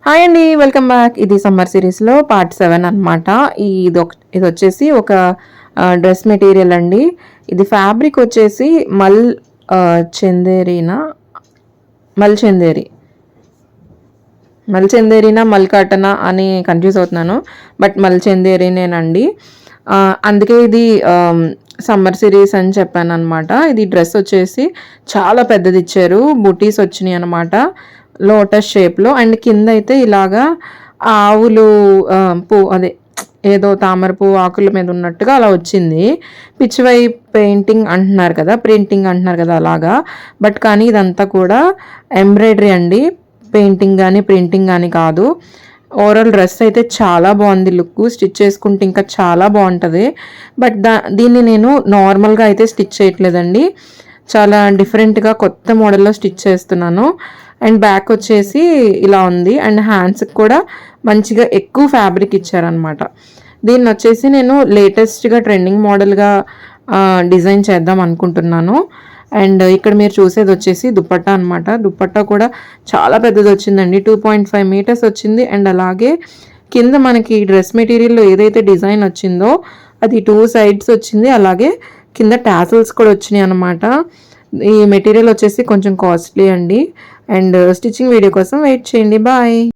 Hi అండి, welcome back. ఇది summer సిరీస్లో పార్ట్ 7 అనమాట. ఇది వచ్చేసి ఒక డ్రెస్ మెటీరియల్ అండి. ఇది ఫ్యాబ్రిక్ వచ్చేసి చందేరీనా చందేరి చందేరీనా కాటనా అని కన్ఫ్యూజ్ అవుతున్నాను. బట్ చందేరీనేనండి. అందుకే ఇది సమ్మర్ సిరీస్ అని చెప్పాను అనమాట. ఇది డ్రెస్ వచ్చేసి చాలా పెద్దది ఇచ్చారు, బుటీస్ వచ్చినాయి అనమాట లోటస్ షేప్లో. అండ్ కింద అయితే ఇలాగా ఆవులు అదే ఏదో తామర పువ్వు ఆకుల మీద ఉన్నట్టుగా అలా వచ్చింది. పిచ్చివై పెయింటింగ్ అంటున్నారు కదా, ప్రింటింగ్ అంటున్నారు కదా అలాగా. బట్ కానీ ఇదంతా కూడా ఎంబ్రాయిడరీ అండి, పెయింటింగ్ కానీ ప్రింటింగ్ కానీ కాదు. ఓవరాల్ డ్రెస్ అయితే చాలా బాగుంది, లుక్ స్టిచ్ చేసుకుంటే ఇంకా చాలా బాగుంటుంది. బట్ దీన్ని నేను నార్మల్గా అయితే స్టిచ్ చేయట్లేదండి, చాలా డిఫరెంట్గా కొత్త మోడల్లో స్టిచ్ చేస్తున్నాను. అండ్ బ్యాక్ వచ్చేసి ఇలా ఉంది. అండ్ హ్యాండ్స్కి కూడా మంచిగా ఎక్కువ ఫ్యాబ్రిక్ ఇచ్చారనమాట. దీన్ని వచ్చేసి నేను లేటెస్ట్గా ట్రెండింగ్ మోడల్గా డిజైన్ చేద్దాం అనుకుంటున్నాను. అండ్ ఇక్కడ మీరు చూసేది వచ్చేసి దుపట్టా అనమాట. దుపట్టా కూడా చాలా పెద్దది వచ్చిందండి, 2.5 మీటర్స్ వచ్చింది. అండ్ అలాగే కింద మనకి డ్రెస్ మెటీరియల్లో ఏదైతే డిజైన్ వచ్చిందో అది 2 సైడ్స్ వచ్చింది. అలాగే కింద టాసిల్స్ కూడా వచ్చినాయి అనమాట. ఈ మెటీరియల్ వచ్చేసి కొంచెం కాస్ట్లీ అండి. అండ్ స్టిచ్చింగ్ వీడియో కోసం వెయిట్ చేయండి. బాయ్.